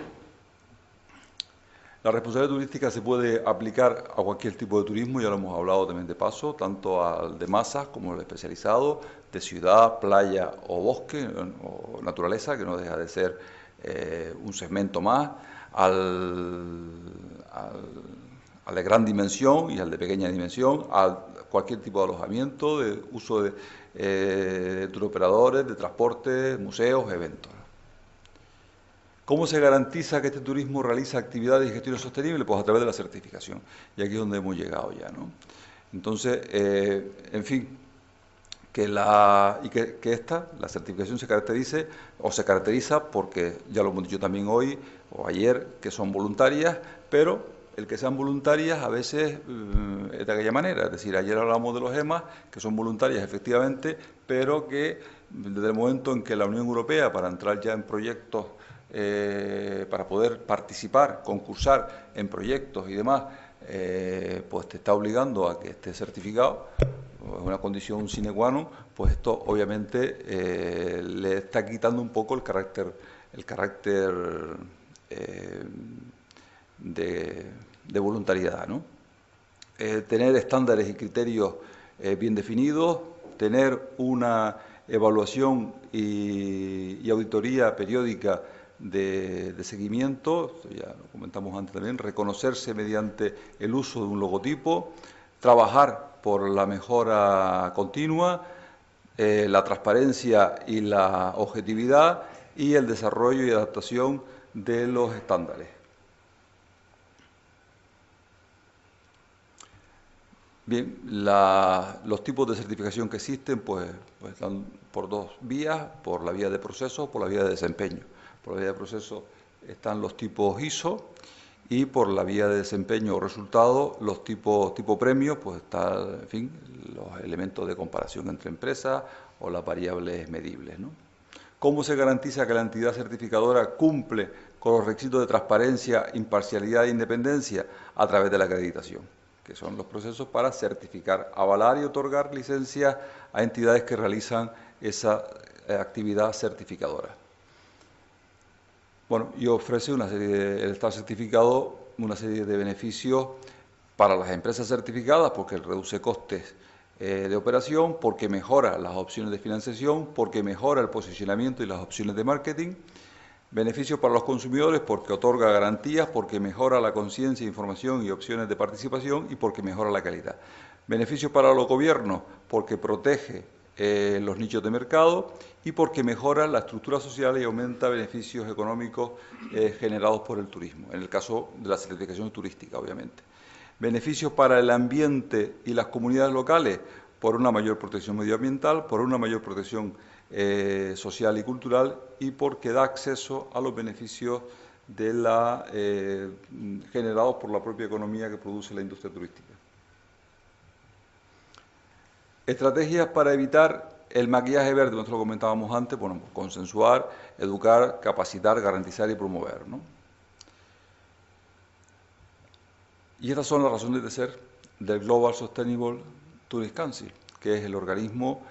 [SPEAKER 1] La responsabilidad turística se puede aplicar a cualquier tipo de turismo, ya lo hemos hablado también de paso, tanto al de masas como al especializado, de ciudad, playa o bosque o naturaleza, que no deja de ser un segmento más, al de gran dimensión y al de pequeña dimensión, a cualquier tipo de alojamiento, de uso de turoperadores, de transporte, museos, eventos. ¿Cómo se garantiza que este turismo realiza actividades y gestiones sostenibles? Pues a través de la certificación. Y aquí es donde hemos llegado ya, ¿no? Entonces, en fin, la certificación se caracteriza porque, ya lo hemos dicho también hoy o ayer, que son voluntarias, pero el que sean voluntarias a veces es de aquella manera. Es decir, ayer hablamos de los EMAs, que son voluntarias efectivamente, pero que desde el momento en que la Unión Europea, para entrar ya en proyectos, para poder participar, concursar en proyectos y demás, pues te está obligando a que estés certificado, es una condición sine qua non, pues esto obviamente le está quitando un poco el carácter de voluntariedad, ¿no? Tener estándares y criterios bien definidos, tener una evaluación y auditoría periódica de seguimiento, esto ya lo comentamos antes también, reconocerse mediante el uso de un logotipo, trabajar por la mejora continua, la transparencia y la objetividad y el desarrollo y adaptación de los estándares. Bien, los tipos de certificación que existen pues están por dos vías, por la vía de proceso, por la vía de desempeño. Por la vía de proceso están los tipos ISO y por la vía de desempeño o resultado, los tipo premios, pues están, en fin, los elementos de comparación entre empresas o las variables medibles, ¿no? ¿Cómo se garantiza que la entidad certificadora cumple con los requisitos de transparencia, imparcialidad e independencia? A través de la acreditación, que son los procesos para certificar, avalar y otorgar licencias a entidades que realizan esa actividad certificadora. Bueno, y ofrece el estar certificado una serie de beneficios para las empresas certificadas, porque reduce costes de operación, porque mejora las opciones de financiación, porque mejora el posicionamiento y las opciones de marketing. Beneficios para los consumidores porque otorga garantías, porque mejora la conciencia, información y opciones de participación y porque mejora la calidad. Beneficios para los gobiernos porque protege los nichos de mercado y porque mejora la estructura social y aumenta beneficios económicos generados por el turismo, en el caso de la certificación turística, obviamente. Beneficios para el ambiente y las comunidades locales por una mayor protección medioambiental, por una mayor protección social y cultural y porque da acceso a los beneficios generados por la propia economía que produce la industria turística. Estrategias para evitar el maquillaje verde, nosotros lo comentábamos antes, bueno, consensuar, educar, capacitar, garantizar y promover, ¿no? Y estas son las razones de ser del Global Sustainable Tourism Council, que es el organismo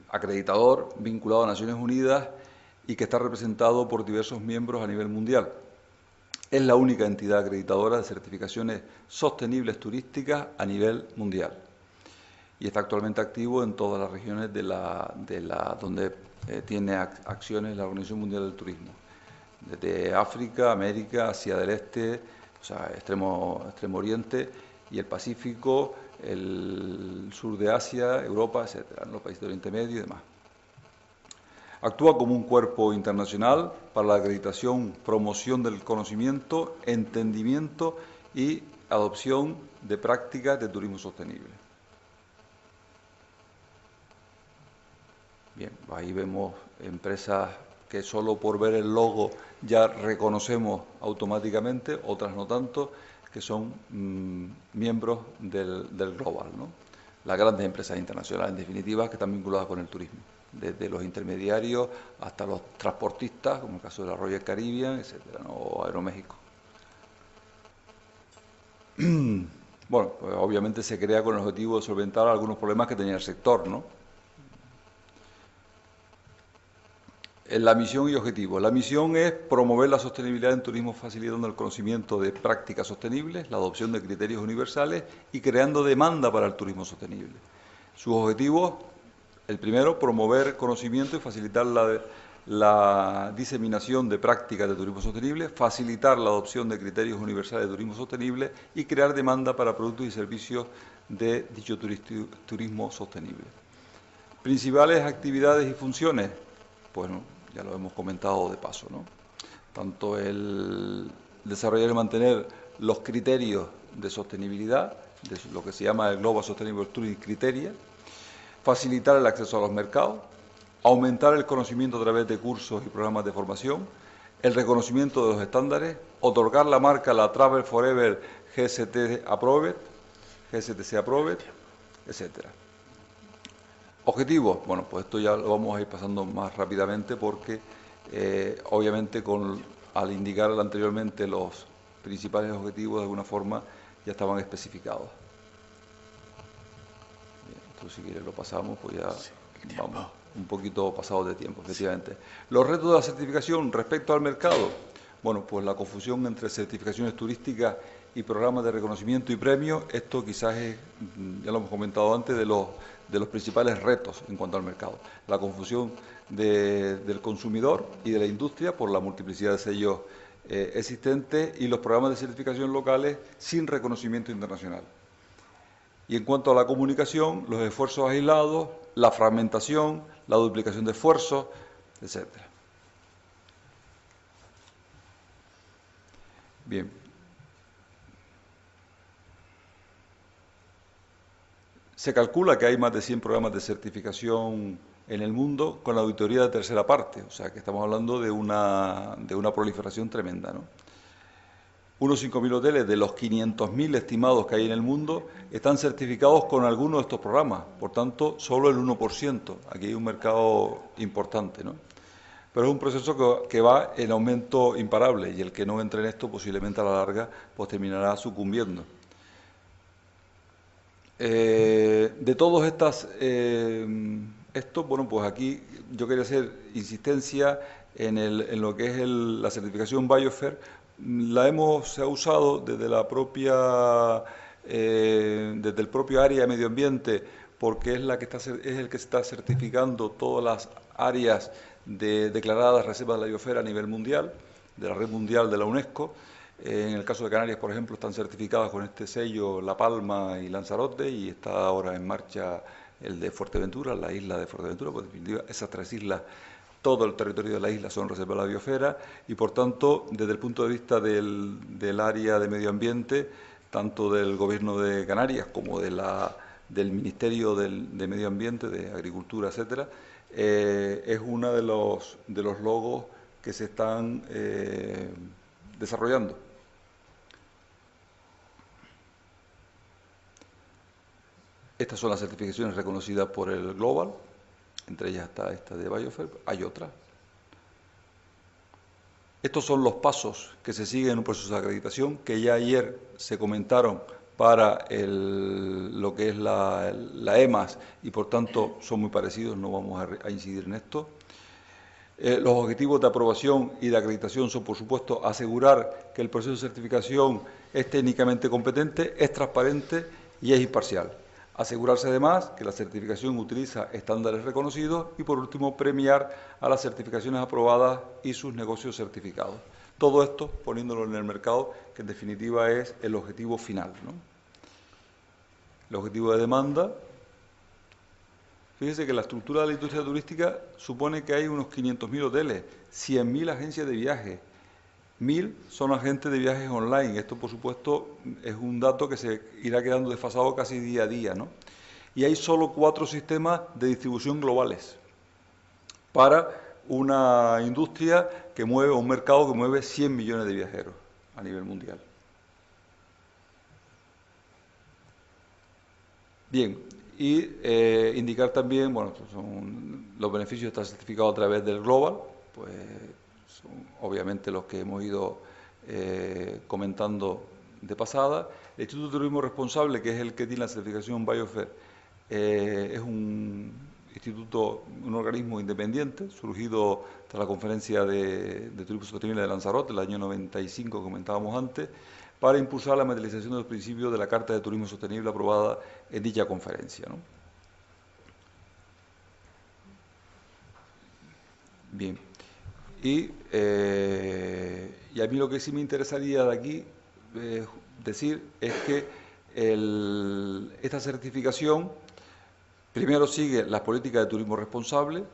[SPEAKER 1] acreditador vinculado a Naciones Unidas y que está representado por diversos miembros a nivel mundial. Es la única entidad acreditadora de certificaciones sostenibles turísticas a nivel mundial y está actualmente activo en todas las regiones donde tiene acciones la Organización Mundial del Turismo, desde África, América, Asia del Este, o sea, extremo Oriente y el Pacífico, el sur de Asia, Europa, etcétera, los países de Oriente Medio y demás. Actúa como un cuerpo internacional para la acreditación, promoción del conocimiento, entendimiento y adopción de prácticas de turismo sostenible. Bien, ahí vemos empresas que solo por ver el logo ya reconocemos automáticamente, otras no tanto, que son miembros del Global, ¿no? Las grandes empresas internacionales, en definitiva, que están vinculadas con el turismo, desde los intermediarios hasta los transportistas, como el caso de la Royal Caribbean, etcétera, ¿no? O Aeroméxico. Bueno, pues obviamente se crea con el objetivo de solventar algunos problemas que tenía el sector, ¿no? La misión y objetivo. La misión es promover la sostenibilidad en turismo facilitando el conocimiento de prácticas sostenibles, la adopción de criterios universales y creando demanda para el turismo sostenible. Sus objetivos, el primero, promover conocimiento y facilitar la diseminación de prácticas de turismo sostenible, facilitar la adopción de criterios universales de turismo sostenible y crear demanda para productos y servicios de dicho turismo sostenible. Principales actividades y funciones, bueno, ya lo hemos comentado de paso, ¿no? Tanto el desarrollar y mantener los criterios de sostenibilidad, de lo que se llama el Global Sustainable Tourism Criteria, facilitar el acceso a los mercados, aumentar el conocimiento a través de cursos y programas de formación, el reconocimiento de los estándares, otorgar la marca la Travel Forever GSTC Approved, etcétera. Objetivos, bueno, pues esto ya lo vamos a ir pasando más rápidamente porque obviamente al indicar anteriormente los principales objetivos de alguna forma ya estaban especificados. Bien, entonces si quieres lo pasamos, pues ya vamos un poquito pasados de tiempo, efectivamente. Los retos de la certificación respecto al mercado, bueno, pues la confusión entre certificaciones turísticas y programas de reconocimiento y premios, esto quizás es, ya lo hemos comentado antes, de los principales retos en cuanto al mercado. La confusión del consumidor y de la industria por la multiplicidad de sellos existentes y los programas de certificación locales sin reconocimiento internacional. Y en cuanto a la comunicación, los esfuerzos aislados, la fragmentación, la duplicación de esfuerzos, etcétera. Bien. Se calcula que hay más de 100 programas de certificación en el mundo con la auditoría de tercera parte, o sea que estamos hablando de una proliferación tremenda, ¿no? Unos 5.000 hoteles de los 500.000 estimados que hay en el mundo están certificados con alguno de estos programas, por tanto, solo el 1%. Aquí hay un mercado importante, ¿no? Pero es un proceso que va en aumento imparable y el que no entre en esto posiblemente a la larga pues terminará sucumbiendo. De todos estos, bueno, pues aquí yo quería hacer insistencia en lo que es la certificación Biosphere. Se ha usado desde la propia, desde el propio área de medio ambiente, porque es el que está certificando todas las áreas declaradas reservas de la biosfera a nivel mundial, de la red mundial de la UNESCO. En el caso de Canarias, por ejemplo, están certificadas con este sello La Palma y Lanzarote y está ahora en marcha el de Fuerteventura, la isla de Fuerteventura, porque en definitiva esas tres islas, todo el territorio de la isla son reservas de la biosfera y por tanto, desde el punto de vista del área de medio ambiente, tanto del Gobierno de Canarias como del Ministerio de Medio Ambiente, de Agricultura, etcétera, es uno de los logos que se están desarrollando. Estas son las certificaciones reconocidas por el Global, entre ellas está esta de Biosphere, hay otras. Estos son los pasos que se siguen en un proceso de acreditación que ya ayer se comentaron para lo que es la EMAS y por tanto son muy parecidos, no vamos a incidir en esto. Los objetivos de aprobación y de acreditación son, por supuesto, asegurar que el proceso de certificación es técnicamente competente, es transparente y es imparcial. Asegurarse además que la certificación utiliza estándares reconocidos y, por último, premiar a las certificaciones aprobadas y sus negocios certificados. Todo esto poniéndolo en el mercado, que en definitiva es el objetivo final, ¿no? El objetivo de demanda, fíjese que la estructura de la industria turística supone que hay unos 500.000 hoteles, 100.000 agencias de viajes, 1.000 son agentes de viajes online. Esto, por supuesto, es un dato que se irá quedando desfasado casi día a día, ¿no? Y hay solo 4 sistemas de distribución globales para una industria que mueve, un mercado que mueve 100 millones de viajeros a nivel mundial. Bien, y indicar también, bueno, son los beneficios de estar certificado a través del Global, pues son obviamente los que hemos ido comentando de pasada. El Instituto de Turismo Responsable, que es el que tiene la certificación Biosphere, es un instituto, un organismo independiente, surgido tras la conferencia de Turismo Sostenible de Lanzarote, el año 95, que comentábamos antes, para impulsar la materialización de los principios de la Carta de Turismo Sostenible aprobada en dicha conferencia, ¿no? Bien. Y a mí lo que sí me interesaría de aquí decir es que esta certificación primero sigue las políticas de turismo responsable,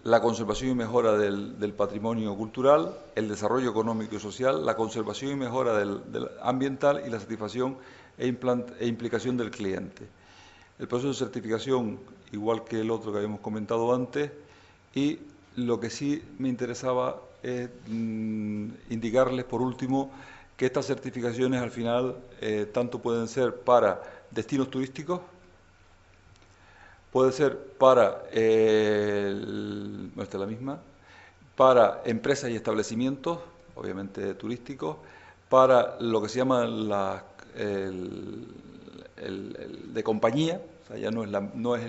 [SPEAKER 1] la conservación y mejora del patrimonio cultural, el desarrollo económico y social, la conservación y mejora del ambiental y la satisfacción e implicación del cliente. El proceso de certificación, igual que el otro que habíamos comentado antes, y lo que sí me interesaba es indicarles, por último, que estas certificaciones al final tanto pueden ser para destinos turísticos, puede ser para, esta es la misma, para empresas y establecimientos, obviamente turísticos, para lo que se llama de compañía, o sea, ya no es, no es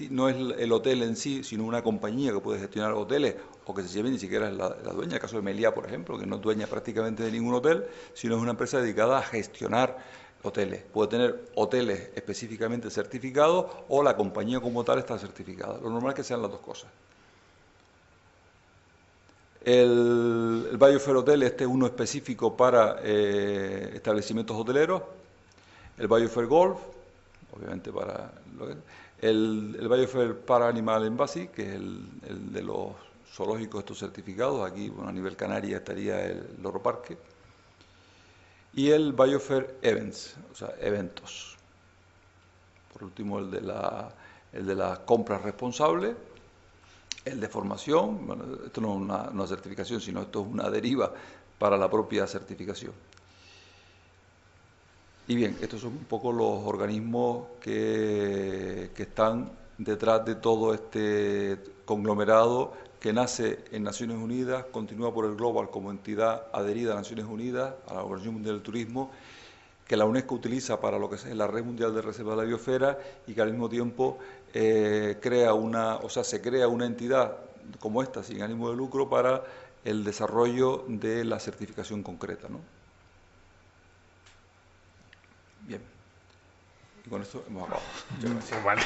[SPEAKER 1] no es el hotel en sí, sino una compañía que puede gestionar hoteles o que se llame ni siquiera es la dueña, el caso de Meliá, por ejemplo, que no es dueña prácticamente de ningún hotel, sino es una empresa dedicada a gestionar hoteles. Puede tener hoteles específicamente certificados o la compañía como tal está certificada. Lo normal es que sean las dos cosas. El Biosphere Hotel, este es uno específico para establecimientos hoteleros. El Biosphere Golf, obviamente para... el Biosphere para Animal Embassy, que es el de los zoológicos estos certificados. Aquí, bueno, a nivel Canarias estaría el Loro Parque. Y el Biosphere Events, o sea, eventos. Por último, el de las compras responsables, el de formación. Bueno, esto no es una certificación, sino esto es una deriva para la propia certificación. Y bien, estos son un poco los organismos que están detrás de todo este conglomerado que nace en Naciones Unidas, continúa por el Global como entidad adherida a Naciones Unidas, a la Organización Mundial del Turismo, que la UNESCO utiliza para lo que es la Red Mundial de Reserva de la Biosfera y que al mismo tiempo se crea una entidad como esta, sin ánimo de lucro, para el desarrollo de la certificación concreta, ¿no? Bien. Y con esto hemos acabado. Muchas gracias.
[SPEAKER 2] Vale.